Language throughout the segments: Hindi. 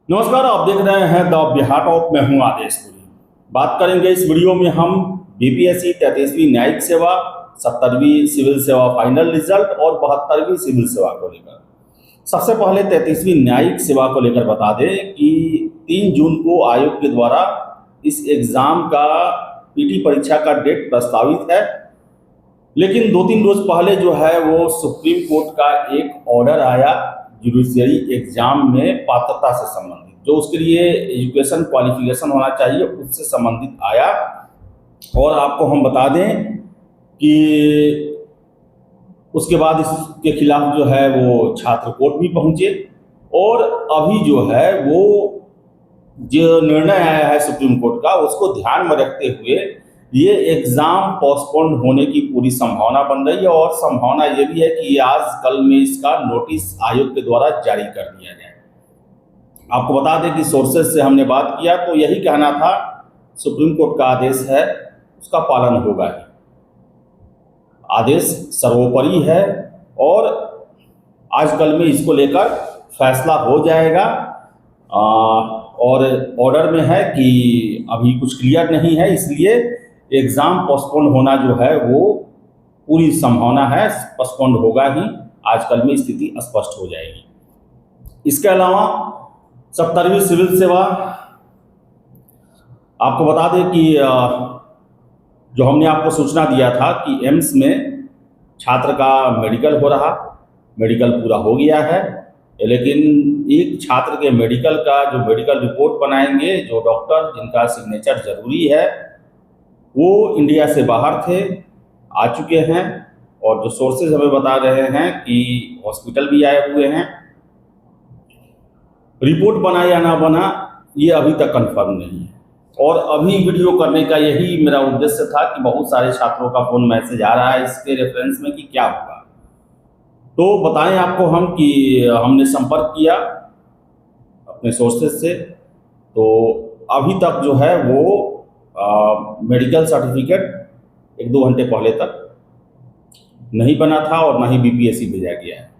नमस्कार, आप देख रहे हैं द बिहार टॉप में हूं आदेश पुरी। बात करेंगे इस वीडियो में हम बीपीएससी 33वीं न्यायिक सेवा, 70वीं सिविल सेवा फाइनल रिजल्ट और 72वीं सिविल सेवा को लेकर। सबसे पहले 33वीं न्यायिक सेवा को लेकर बता दें कि 3 जून को आयोग के द्वारा इस एग्जाम का पीटी परीक्षा का डेट प्रस्तावित है, लेकिन 2-3 रोज पहले जो है वो सुप्रीम कोर्ट का एक ऑर्डर आया जुडिशियरी एग्जाम में पात्रता से संबंधित, जो उसके लिए एजुकेशन क्वालिफिकेशन होना चाहिए उससे संबंधित आया। और आपको हम बता दें कि उसके बाद इसके खिलाफ जो है वो छात्र कोर्ट भी पहुंचे और अभी जो है वो जो निर्णय आया है सुप्रीम कोर्ट का उसको ध्यान में रखते हुए ये एग्जाम पोस्टपोन होने की पूरी संभावना बन रही है। और संभावना ये भी है कि आज कल में इसका नोटिस आयोग के द्वारा जारी कर दिया जाए। आपको बता दें कि सोर्सेज से हमने बात किया तो यही कहना था, सुप्रीम कोर्ट का आदेश है उसका पालन होगा ही, आदेश सर्वोपरि है और आज कल में इसको लेकर फैसला हो जाएगा। और ऑर्डर में है कि अभी कुछ क्लियर नहीं है, इसलिए एग्जाम पोस्टपोन होना जो है वो पूरी संभावना है, पोस्टपोन होगा ही, आजकल में स्थिति स्पष्ट हो जाएगी। इसके अलावा 70वीं सिविल सेवा आपको बता दें कि जो हमने आपको सूचना दिया था कि एम्स में छात्र का मेडिकल हो रहा, मेडिकल पूरा हो गया है, लेकिन एक छात्र के मेडिकल का जो मेडिकल रिपोर्ट बनाएंगे, जो डॉक्टर जिनका सिग्नेचर जरूरी है वो इंडिया से बाहर थे, आ चुके हैं। और जो सोर्सेज हमें बता रहे हैं कि हॉस्पिटल भी आए हुए हैं। रिपोर्ट बना या ना बना ये अभी तक कंफर्म नहीं है। और अभी वीडियो करने का यही मेरा उद्देश्य था कि बहुत सारे छात्रों का फोन मैसेज आ रहा है इसके रेफरेंस में कि क्या होगा, तो बताएं आपको हम कि हमने संपर्क किया अपने सोर्सेज से, तो अभी तक जो है वो मेडिकल सर्टिफिकेट 1-2 घंटे पहले तक नहीं बना था और ना ही बीपीएससी भेजा गया है,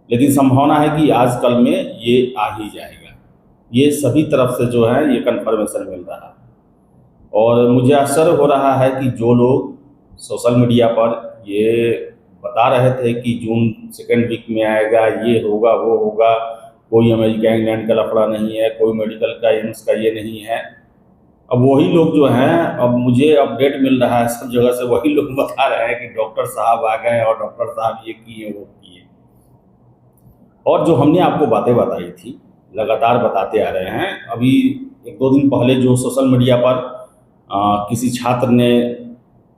लेकिन संभावना है कि आज कल में ये आ ही जाएगा। ये सभी तरफ से जो है ये कंफर्मेशन मिल रहा है। और मुझे आश्चर्य हो रहा है कि जो लोग सोशल मीडिया पर ये बता रहे थे कि जून सेकेंड वीक में आएगा, ये होगा वो होगा, कोई अमेरिका इंग्लैंड का लफड़ा नहीं है, कोई मेडिकल का एम्स का ये नहीं है, अब वही लोग जो हैं, अब मुझे अपडेट मिल रहा है सब जगह से, वही लोग बता रहे हैं कि डॉक्टर साहब आ गए और डॉक्टर साहब ये किए वो किए। और जो हमने आपको बातें बताई थी लगातार बताते आ रहे हैं। अभी 1-2 दिन पहले जो सोशल मीडिया पर किसी छात्र ने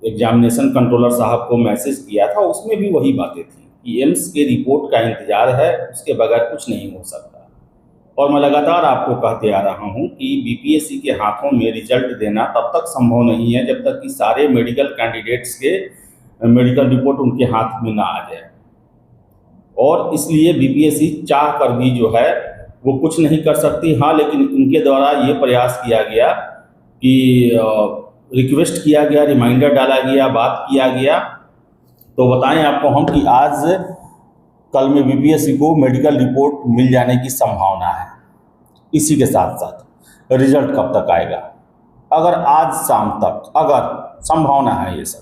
एग्जामिनेशन कंट्रोलर साहब को मैसेज किया था, उसमें भी वही बातें थी कि एम्स के रिपोर्ट का इंतजार है, उसके बगैर कुछ नहीं हो सकता। और मैं लगातार आपको कहते आ रहा हूं कि बीपीएससी के हाथों में रिजल्ट देना तब तक संभव नहीं है जब तक कि सारे मेडिकल कैंडिडेट्स के मेडिकल रिपोर्ट उनके हाथ में ना आ जाए। और इसलिए बीपीएससी चाह कर भी जो है वो कुछ नहीं कर सकती। हाँ, लेकिन उनके द्वारा ये प्रयास किया गया कि रिक्वेस्ट किया गया, रिमाइंडर डाला गया, बात किया गया। तो बताएं आपको हम कि आज कल में बीपीएससी को मेडिकल रिपोर्ट मिल जाने की संभावना है। इसी के साथ साथ रिजल्ट कब तक आएगा, अगर आज शाम तक, अगर संभावना है ये सब,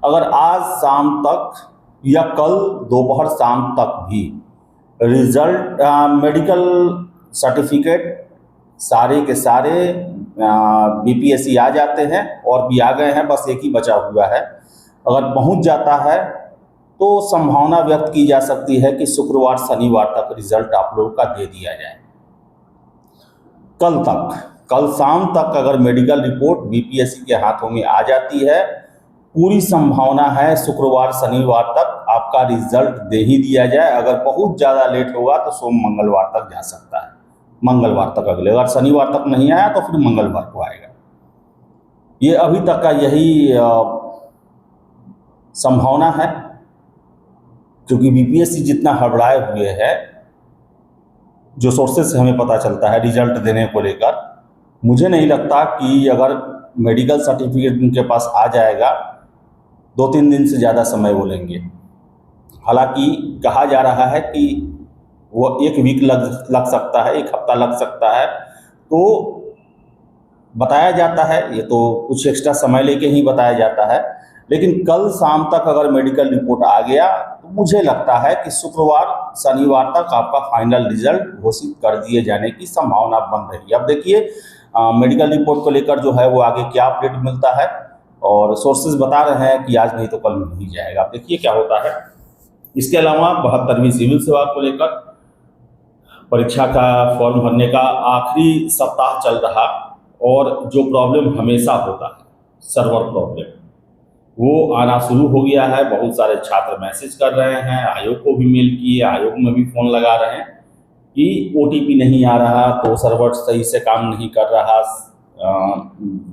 अगर आज शाम तक या कल दोपहर शाम तक भी रिजल्ट मेडिकल सर्टिफिकेट सारे के सारे बीपीएससी आ जाते हैं और भी आ गए हैं, बस एक ही बचा हुआ है, अगर पहुंच जाता है तो संभावना व्यक्त की जा सकती है कि शुक्रवार शनिवार तक रिजल्ट आप लोगों का दे दिया जाए। कल तक, कल शाम तक अगर मेडिकल रिपोर्ट बीपीएससी के हाथों में आ जाती है, पूरी संभावना है शुक्रवार शनिवार तक आपका रिजल्ट दे ही दिया जाए। अगर बहुत ज़्यादा लेट होगा तो सोम मंगलवार तक जा सकता है, मंगलवार तक अगले, अगर शनिवार तक नहीं आया तो फिर मंगलवार को आएगा। ये अभी तक का यही संभावना है, क्योंकि बीपीएससी जितना हड़बड़ाए हुए है, जो सोर्सेज से हमें पता चलता है रिजल्ट देने को लेकर, मुझे नहीं लगता कि अगर मेडिकल सर्टिफिकेट उनके पास आ जाएगा 2-3 दिन से ज़्यादा समय वो लेंगे। हालांकि कहा जा रहा है कि वो एक वीक लग सकता है, एक हफ्ता लग सकता है। तो बताया जाता है, ये तो कुछ एक्स्ट्रा समय लेके ही बताया जाता है, लेकिन कल शाम तक अगर मेडिकल रिपोर्ट आ गया तो मुझे लगता है कि शुक्रवार शनिवार तक आपका फाइनल रिजल्ट घोषित कर दिए जाने की संभावना बन रही है। अब देखिए मेडिकल रिपोर्ट को लेकर जो है वो आगे क्या अपडेट मिलता है, और सोर्सेज बता रहे हैं कि आज नहीं तो कल मिल ही जाएगा। अब देखिए क्या होता है। इसके अलावा 72वीं सिविल सेवा को लेकर परीक्षा का फॉर्म भरने का आखिरी सप्ताह चल रहा, और जो प्रॉब्लम हमेशा होता है, सर्वर प्रॉब्लम, वो आना शुरू हो गया है। बहुत सारे छात्र मैसेज कर रहे हैं, आयोग को भी मेल किए, आयोग में भी फ़ोन लगा रहे हैं कि OTP नहीं आ रहा, तो सर्वर सही से काम नहीं कर रहा,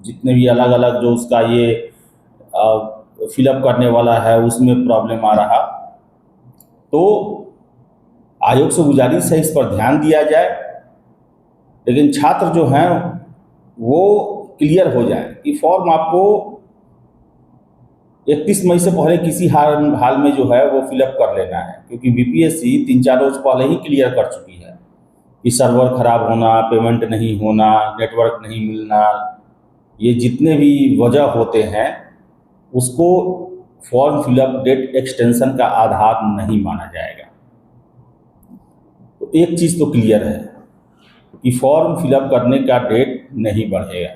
जितने भी अलग अलग जो उसका ये फिलअप करने वाला है उसमें प्रॉब्लम आ रहा। तो आयोग से गुजारिश है इस पर ध्यान दिया जाए, लेकिन छात्र जो हैं वो क्लियर हो जाए कि फॉर्म आपको 31 मई से पहले किसी हाल में जो है वो फिलअप कर लेना है, क्योंकि BPSC 3-4 रोज पहले ही क्लियर कर चुकी है कि सर्वर खराब होना, पेमेंट नहीं होना, नेटवर्क नहीं मिलना, ये जितने भी वजह होते हैं उसको फॉर्म फिलअप डेट एक्सटेंशन का आधार नहीं माना जाएगा। तो एक चीज़ तो क्लियर है कि फॉर्म फिलअप करने का डेट नहीं बढ़ेगा।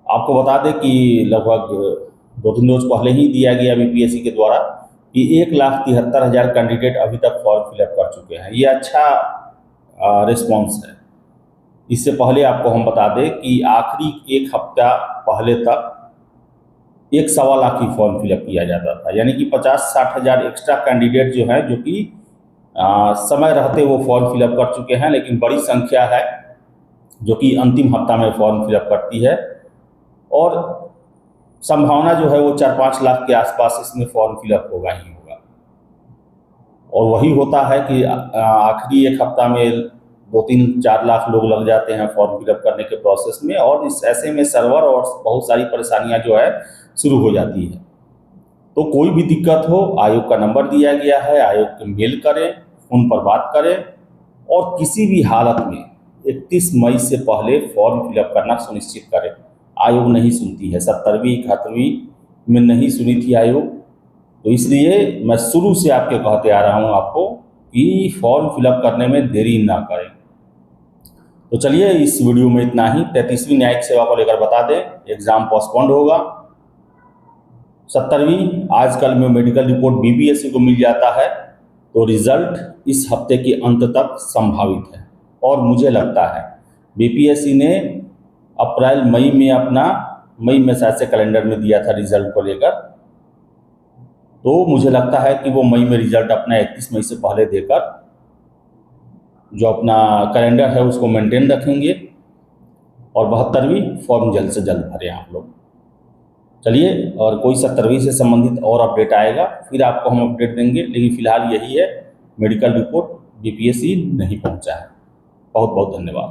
आपको बता दें कि लगभग 2-3 रोज पहले ही दिया गया BPSC के द्वारा कि 1,73,000 कैंडिडेट अभी तक फॉर्म फिलअप कर चुके हैं। ये अच्छा रिस्पॉन्स है। इससे पहले आपको हम बता दें कि आखिरी एक हफ्ता पहले तक 1.25 लाख ही फॉर्म फिलअप किया जाता था, यानी कि 50-60 हज़ार एक्स्ट्रा कैंडिडेट जो हैं, जो कि समय रहते वो फॉर्म फिलअप कर चुके हैं, लेकिन बड़ी संख्या है जो कि अंतिम हफ्ता में फॉर्म फिलअप करती है, और संभावना जो है वो 4-5 लाख के आसपास इसमें फॉर्म फिलअप होगा ही होगा। और वही होता है कि आखिरी एक हफ्ता में 2-3-4 लाख लोग लग जाते हैं फॉर्म फिलअप करने के प्रोसेस में, और इस ऐसे में सर्वर और बहुत सारी परेशानियां जो है शुरू हो जाती है। तो कोई भी दिक्कत हो, आयोग का नंबर दिया गया है, आयोग को मेल करें, फ़ोन पर बात करें, और किसी भी हालत में 31 मई से पहले फॉर्म फिलअप करना सुनिश्चित करें। आयोग नहीं सुनती है, 70वीं 71वीं में नहीं सुनी थी आयोग, तो इसलिए मैं शुरू से आपके कहते आ रहा हूँ आपको कि फॉर्म फिलअप करने में देरी ना करें। तो चलिए इस वीडियो में इतना ही। 33वीं न्यायिक सेवा को लेकर बता दें, एग्ज़ाम पोस्टपोन्ड होगा। 70वीं आजकल में मेडिकल रिपोर्ट BPSC को मिल जाता है, तो रिज़ल्ट इस हफ्ते के अंत तक संभावित है, और मुझे लगता है BPSC ने अप्रैल मई में शायद से कैलेंडर में दिया था रिज़ल्ट को लेकर, तो मुझे लगता है कि वो मई में रिज़ल्ट अपना 31 मई से पहले देकर जो अपना कैलेंडर है उसको मेंटेन रखेंगे, और 72वीं फॉर्म जल्द से जल्द भरें आप लोग। चलिए, और कोई 70वीं से संबंधित और अपडेट आएगा फिर आपको हम अपडेट देंगे, लेकिन फ़िलहाल यही है, मेडिकल रिपोर्ट BPSC नहीं पहुंचा है। बहुत बहुत धन्यवाद।